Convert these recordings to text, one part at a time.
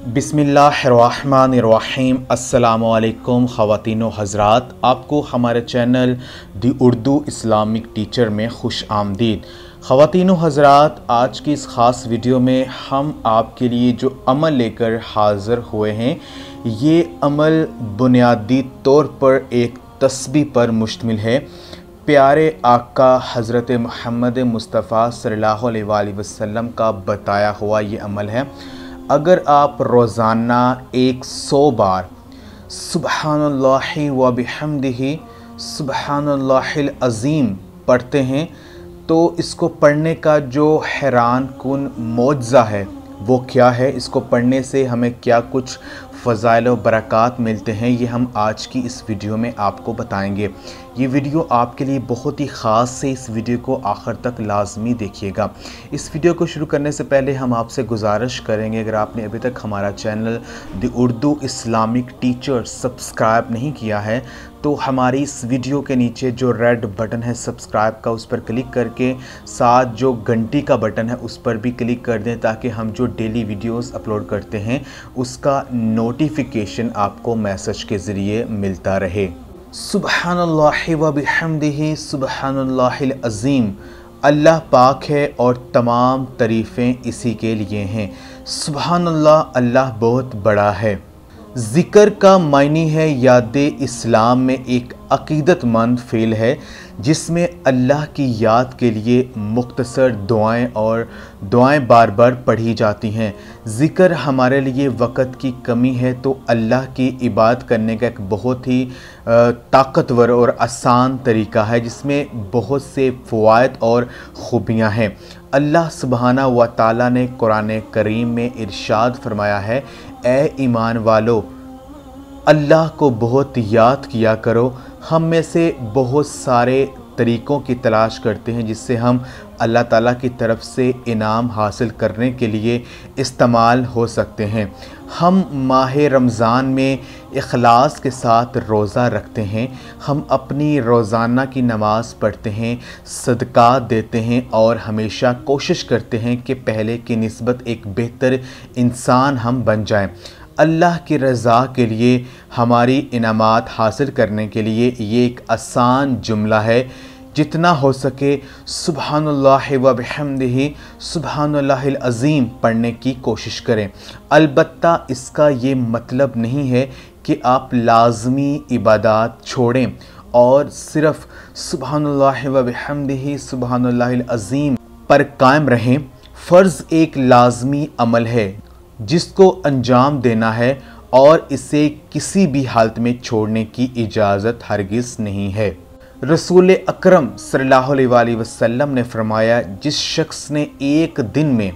बिस्मिल्लाहिर्रहमानिर्रहीम। अस्सलामुअलैकुम ख़वातीन व हज़रात, आपको हमारे चैनल दी उर्दू इस्लामिक टीचर में खुश आमदीद। ख़वातीन व हज़रात, आज की इस ख़ास वीडियो में हम आपके लिए जो अमल लेकर हाज़िर हुए हैं, ये अमल बुनियादी तौर पर एक तस्बीह पर मुश्तमिल है। प्यारे आका हज़रत मोहम्मद मुस्तफ़ा सल्लल्लाहु अलैहि वसल्लम का बताया हुआ ये अमल है। अगर आप रोज़ाना 100 बार सुबहानल्लाहि व बिहम्दिही सुबहानल्लाहिल अज़ीम पढ़ते हैं तो इसको पढ़ने का जो हैरान कुन मौजज़ा है वो क्या है, इसको पढ़ने से हमें क्या कुछ फ़ज़ाइल व बरक़ात मिलते हैं, ये हम आज की इस वीडियो में आपको बताएंगे। ये वीडियो आपके लिए बहुत ही ख़ास है, इस वीडियो को आखिर तक लाजमी देखिएगा। इस वीडियो को शुरू करने से पहले हम आपसे गुजारिश करेंगे, अगर आपने अभी तक हमारा channel the Urdu Islamic teacher subscribe नहीं किया है तो हमारी इस वीडियो के नीचे जो रेड बटन है सब्सक्राइब का, उस पर क्लिक करके साथ जो घंटी का बटन है उस पर भी क्लिक कर दें, ताकि हम जो डेली वीडियोस अपलोड करते हैं उसका नोटिफिकेशन आपको मैसेज के ज़रिए मिलता रहे। सुबहानल्लाहि व बिहम्दिही सुबहानल्लाहिल अज़ीम, अल्लाह पाक है और तमाम तारीफ़ें इसी के लिए हैं। सुबहानल्लाह, अल्लाह बहुत बड़ा है। ज़िक्र का मायनी है याद इस्लाम में एक अक़ीदतमंद फ़ेल है जिसमें अल्लाह की याद के लिए मुख्तसर दुआएं और दुआएं बार बार पढ़ी जाती हैं। ज़िक्र हमारे लिए वक़्त की कमी है तो अल्लाह की इबादत करने का एक बहुत ही ताकतवर और आसान तरीका है जिसमें बहुत से फ़वाइद और ख़ूबियाँ हैं। अल्लाह सुब्हाना व तआला ने कुरान करीम में इरशाद फरमाया है, ए ईमान वालो, अल्लाह को बहुत याद किया करो। हम में से बहुत सारे तरीक़ों की तलाश करते हैं जिससे हम अल्लाह ताला की तरफ से इनाम हासिल करने के लिए इस्तेमाल हो सकते हैं। हम माह रमज़ान में इखलास के साथ रोज़ा रखते हैं, हम अपनी रोज़ाना की नमाज़ पढ़ते हैं, सदका देते हैं और हमेशा कोशिश करते हैं कि पहले की निस्बत एक बेहतर इंसान हम बन जाएं। अल्लाह की रज़ा के लिए, हमारी इनामात हासिल करने के लिए ये एक आसान जुमला है। जितना हो सके सुबहानल्लाहि व बिहम्दिही सुबहानल्लाहिल अज़ीम पढ़ने की कोशिश करें। अलबत्ता इसका ये मतलब नहीं है कि आप लाज़मी इबादत छोड़ें और सिर्फ़ सुबहानल्लाहि व बिहम्दिही सुबहानल्लाहिल अज़ीम पर कायम रहें। फ़र्ज़ एक लाज़मी अमल है जिसको अंजाम देना है और इसे किसी भी हालत में छोड़ने की इजाज़त हरगिज़ नहीं है। रसूल अकरम सल्लल्लाहु अलैहि वसल्लम ने फरमाया, जिस शख्स ने एक दिन में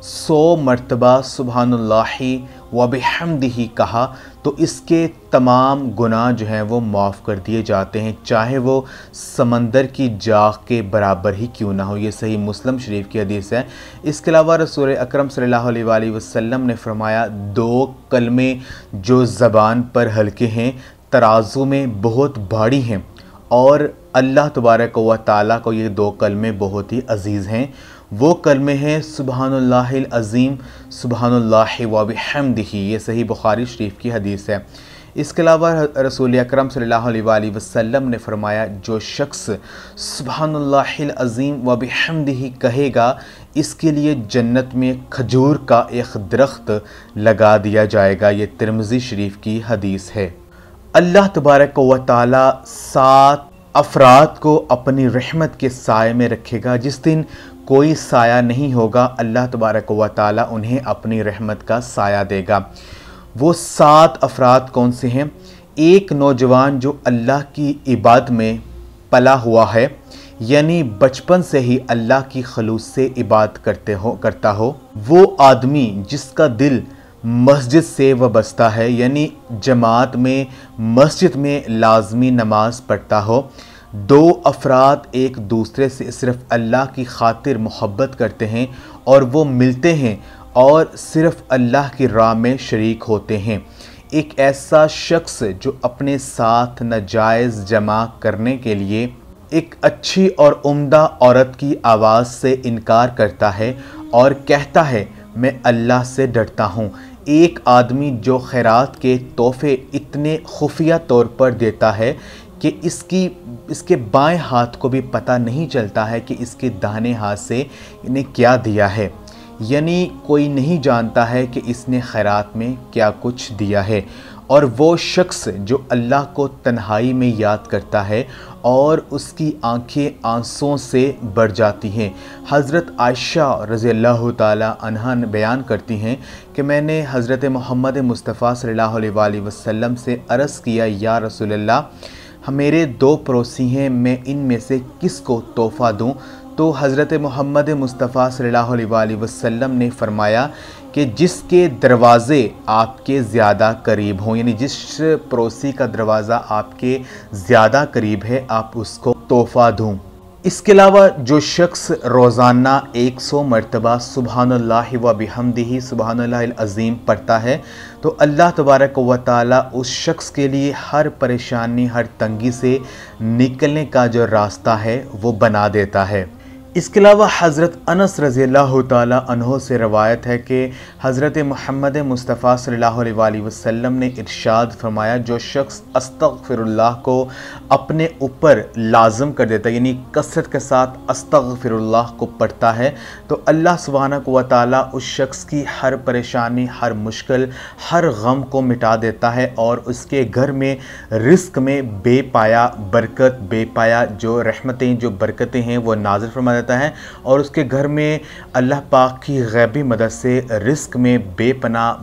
100 मरतबा सुबहानल्लाहि व बिहम्दिही कहा तो इसके तमाम गुनाह जो हैं वो माफ़ कर दिए जाते हैं, चाहे वो समंदर की जाग के बराबर ही क्यों ना हो। ये सही मुस्लिम शरीफ की हदीस है। इसके अलावा रसूल अकरम सल्लल्लाहु अलैहि वसल्लम ने फरमाया, 2 कलमे जो ज़बान पर हल्के हैं तराजू में बहुत भारी हैं और अल्लाह तबारक व तआला को ये 2 कलमे बहुत ही अज़ीज़ हैं। वो कलमे हैं सुबहानल्लाहिल अज़ीम सुबहानल्लाहि व बिहम्दिही। ये सही बुखारी शरीफ की हदीस है। इसके अलावा रसूल अकरम सल्लल्लाहु अलैहि वसल्लम ने फरमाया, जो शख्स सुबहानल्लाहिल अज़ीम व बिहम्दिही कहेगा इसके लिए जन्नत में खजूर का एक दरख्त लगा दिया जाएगा। ये तिरमिज़ी शरीफ की हदीस है। अल्लाह तबारक व तआला 7 अफराद को अपनी रहमत के साए में रखेगा। जिस दिन कोई साया नहीं होगा, अल्लाह तबारक व तआला उन्हें अपनी रहमत का साया देगा। वो 7 अफराद कौन से हैं? एक नौजवान जो अल्लाह की इबादत में पला हुआ है, यानी बचपन से ही अल्लाह की खलूस से इबादत करता हो। वो आदमी जिसका दिल मस्जिद से वाबस्ता है, यानी जमात में मस्जिद में लाजमी नमाज पढ़ता हो। 2 अफराद एक दूसरे से सिर्फ़ अल्लाह की खातिर मोहब्बत करते हैं और वो मिलते हैं और सिर्फ़ अल्लाह की राह में शरीक होते हैं। एक ऐसा शख्स जो अपने साथ नाजायज़ जमा करने के लिए एक अच्छी और उम्दा औरत की आवाज़ से इनकार करता है और कहता है, मैं अल्लाह से डरता हूँ। एक आदमी जो खैरात के तोहफ़े इतने खुफिया तौर पर देता है कि इसके बाएं हाथ को भी पता नहीं चलता है कि इसके दाहिने हाथ से इन्हें क्या दिया है, यानी कोई नहीं जानता है कि इसने खैरात में क्या कुछ दिया है। और वो शख्स जो अल्लाह को तन्हाई में याद करता है और उसकी आंखें आंसुओं से भर जाती हैं। हज़रत आयशा रज़ियल्लाहु ताला अन्हा बयान करती हैं कि मैंने हज़रत मोहम्मद मुस्तफ़ा सल्लल्लाहु अलैहि वसल्लम से अर्ज़ किया, या रसूलल्लाह, मेरे 2 पड़ोसी हैं, मैं इनमें से किसको तोहफ़ा दूँ? तो हज़रत मोहम्मद मुस्तफ़ा सल्लल्लाहु अलैहि वसल्लम ने फ़रमाया कि जिसके दरवाज़े आपके ज़्यादा करीब हों, यानी जिस पड़ोसी का दरवाज़ा आपके ज़्यादा करीब है, आप उसको तोहफ़ा दूँ। इसके अलावा जो शख्स रोज़ाना 100 मरतबा सुबहानल्लाहि व बिहम्दिही सुबहानल्लाहिल अज़ीम पढ़ता है तो अल्लाह तबारक व तआला उस शख्स के लिए हर परेशानी, हर तंगी से निकलने का जो रास्ता है वो बना देता है। इसके अलावा हज़रत अनस रज़ियल्लाहु ताला अन्हो से रवायत है कि हज़रत मोहम्मद मुस्तफ़ा सल्लल्लाहु अलैहि वसल्लम ने इरशाद फरमाया, जो शख्स अस्तग़फिरुल्लाह को अपने ऊपर लाज़म कर देता है, यानी कसरत के साथ अस्तग़फिरुल्लाह को पढ़ता है, तो अल्लाह सुब्हानहू व तआला उस शख्स की हर परेशानी, हर मुश्किल, हर गम को मिटा देता है और उसके घर में रिज़्क़ में बेपाया बरकत, बेपाया जो रहमतें, जो बरकतें हैं वो नाज़िल फरमा देता है और उसके घर में अल्लाह पाक की गैबी मदद से रिज़्क़ में बेपनाह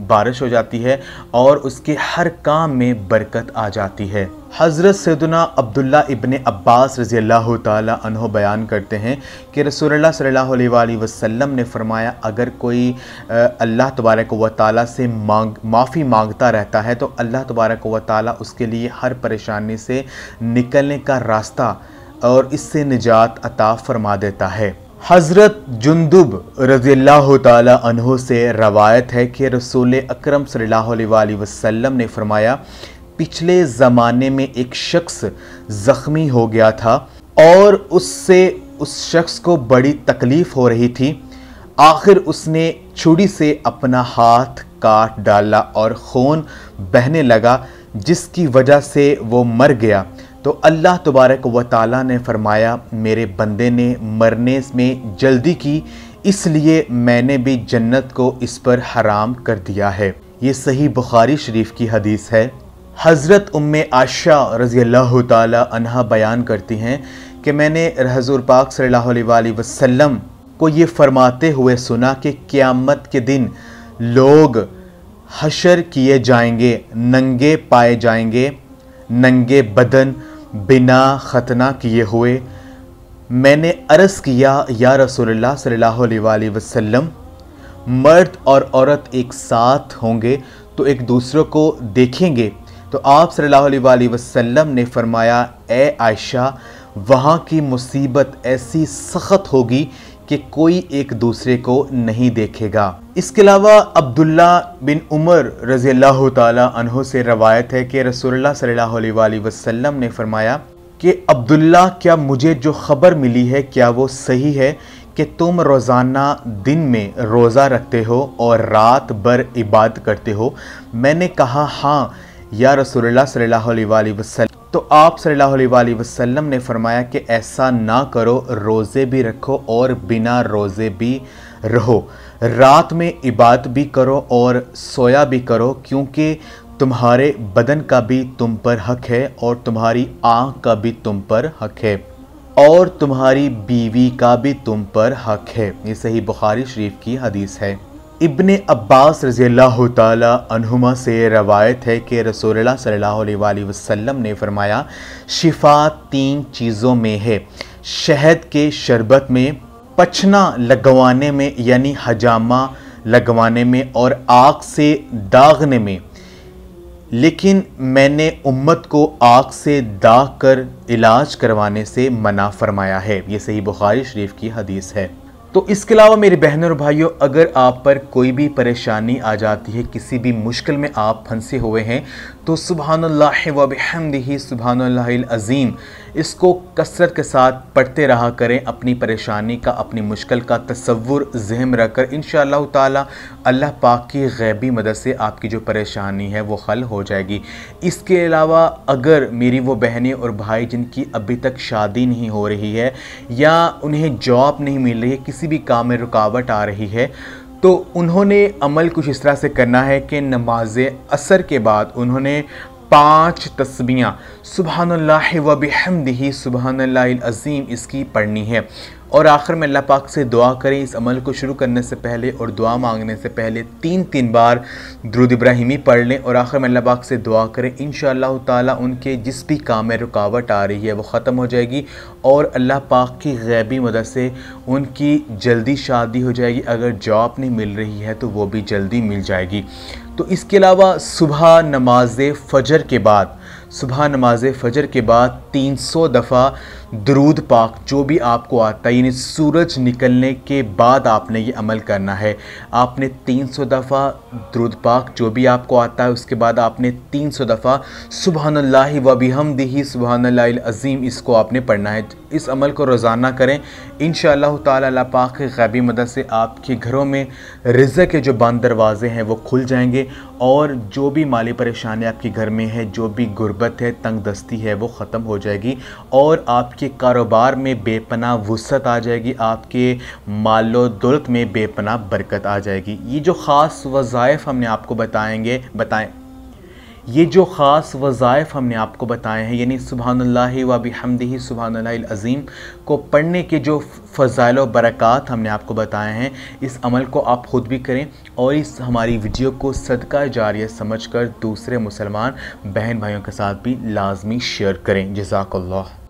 बारिश हो जाती है और उसके हर काम में बरकत आ जाती है। हज़रत सैयदना अब्दुल्ला इब्ने अब्बास रज़ियल्लाहु ताला अन्हो बयान करते हैं कि रसूलुल्लाह सल्लल्लाहु अलैहि वसल्लम ने फ़रमाया, अगर कोई अल्लाह तबारक व तआला से माफ़ी मांगता रहता है तो अल्लाह तबारक व तआला उसके लिए हर परेशानी से निकलने का रास्ता और इससे निजात अता फ़रमा देता है। हज़रत जुंदुब रज़ियल्लाहु ताला अन्हो से रवायत है कि रसूल अकरम सल्लल्लाहु अलैहि वसल्लम ने फ़रमाया, पिछले ज़माने में एक शख्स ज़ख्मी हो गया था और उस शख्स को बड़ी तकलीफ़ हो रही थी। आखिर उसने छुरी से अपना हाथ काट डाला और खून बहने लगा, जिसकी वजह से वो मर गया। तो अल्लाह तबारक व तआला ने फ़रमाया, मेरे बंदे ने मरने में जल्दी की, इसलिए मैंने भी जन्नत को इस पर हराम कर दिया है। ये सही बुखारी शरीफ की हदीस है। हज़रत उम्मे आयशा रज़ियल्लाहु ताला अन्हा बयान करती हैं कि मैंने हुज़ूर पाक सल्लल्लाहु अलैहि वसल्लम को ये फरमाते हुए सुना कि क़यामत के दिन लोग हशर किए जाएंगे, नंगे पाए जाएंगे, नंगे बदन, बिना खतना किए हुए। मैंने अर्ज़ किया, या रसूलुल्लाह सल्लल्लाहु अलैहि वसल्लम, मर्द और औरत एक साथ होंगे तो एक दूसरे को देखेंगे? तो आप सल्लल्लाहु अलैहि वसल्लम ने फरमाया, ए आयशा, वहाँ की मुसीबत ऐसी सख्त होगी कि कोई एक दूसरे को नहीं देखेगा। इसके अलावा अब्दुल्ला बिन उमर रज़ियल्लाहु ताला अन्हो से रवायत है कि रसूलुल्लाह सल्लल्लाहु अलैहि वसल्लम ने फरमाया कि अब्दुल्ला, क्या मुझे जो ख़बर मिली है क्या वो सही है कि तुम रोज़ाना दिन में रोज़ा रखते हो और रात भर इबादत करते हो? मैंने कहा, हाँ या रसूलुल्लाह सल्लल्लाहु अलैहि वसल्लम। तो आप सल्लल्लाहु अलैहि वसल्लम ने फरमाया कि ऐसा ना करो, रोज़े भी रखो और बिना रोज़े भी रहो, रात में इबादत भी करो और सोया भी करो, क्योंकि तुम्हारे बदन का भी तुम पर हक है और तुम्हारी आँख का भी तुम पर हक है और तुम्हारी बीवी का भी तुम पर हक है। ये सही बुखारी शरीफ की हदीस है। इब्ने अब्बास रज़ियल्लाहु ताला अन्हुमा से रवायत है कि रसूलुल्लाह सल्लल्लाहु अलैहि वसल्लम ने फरमाया, शिफा 3 चीज़ों में है, शहद के शरबत में, पचना लगवाने में यानी हजामा लगवाने में और आग से दागने में। लेकिन मैंने उम्मत को आग से दाग कर इलाज करवाने से मना फरमाया है। ये सही बुखारी शरीफ की हदीस है। तो इसके अलावा मेरे बहनों और भाइयों, अगर आप पर कोई भी परेशानी आ जाती है, किसी भी मुश्किल में आप फंसे हुए हैं, तो सुबहानल्लाह व बिहम्दिही सुबहानल्लाहिल अज़ीम इसको कसरत के साथ पढ़ते रहा करें। अपनी परेशानी का, अपनी मुश्किल का तसव्वुर ज़हन में रखकर इंशाअल्लाह ताला अल्लाह पाक की गैबी मदद से आपकी जो परेशानी है वो हल हो जाएगी। इसके अलावा अगर मेरी वो बहनें और भाई जिनकी अभी तक शादी नहीं हो रही है या उन्हें जॉब नहीं मिल रही है, किसी भी काम में रुकावट आ रही है, तो उन्होंने अमल कुछ इस तरह से करना है कि नमाज असर के बाद उन्होंने 5 तस्बीहां सुबहानल्लाह व बिहम्दिही सुबहानल्लाहिल अज़ीम इसकी पढ़नी है। और आखिर में अल्लाह पाक से दुआ करें, इस अमल को शुरू करने से पहले और दुआ मांगने से पहले 3-3 बार दुरूद इब्राहिमी पढ़ लें और आखिर में अल्लाह पाक से दुआ करें। इंशाअल्लाह ताला उनके जिस भी काम में रुकावट आ रही है वो ख़त्म हो जाएगी और अल्लाह पाक की गैबी मदद से उनकी जल्दी शादी हो जाएगी। अगर जॉब नहीं मिल रही है तो वो भी जल्दी मिल जाएगी। तो इसके अलावा सुबह नमाज फ़जर के बाद 300 दफ़ा दरूद पाक जो भी आपको आता है, यानी सूरज निकलने के बाद आपने ये अमल करना है। आपने 300 दफ़ा दरूद पाक जो भी आपको आता है, उसके बाद आपने 300 दफ़ा सुबहानल्लाहि व बिहम्दिही सुबहानल्लाहिल अज़ीम इसको आपने पढ़ना है। इस अमल को रोज़ाना करें। इंशाअल्लाह ताला अल्लाह पाक की गैबी मदद से आपके घरों में रिज़्क़ के जो बंद दरवाज़े हैं वो खुल जाएंगे और जो भी माली परेशानी आपके घर में है, जो भी गुर्बत है, तंग दस्ती है, वो ख़त्म हो जाएगी और आपके कारोबार में बेपनाह वुसअत आ जाएगी, आपके मालो दौलत में बेपनाह बरकत आ जाएगी। ये जो ख़ास वज़ाइफ हमने आपको बताए हैं, यानी सुबहानल्लाहि व बिहम्दिही सुबहानल्लाहिल अज़ीम को पढ़ने के जो फ़ज़ाइल व बरक़ात हमने आपको बताए हैं, इस अमल को आप ख़ुद भी करें और इस हमारी वीडियो को सदका जारिया समझकर दूसरे मुसलमान बहन भाइयों के साथ भी लाजमी शेयर करें। जज़ाकल्लाह।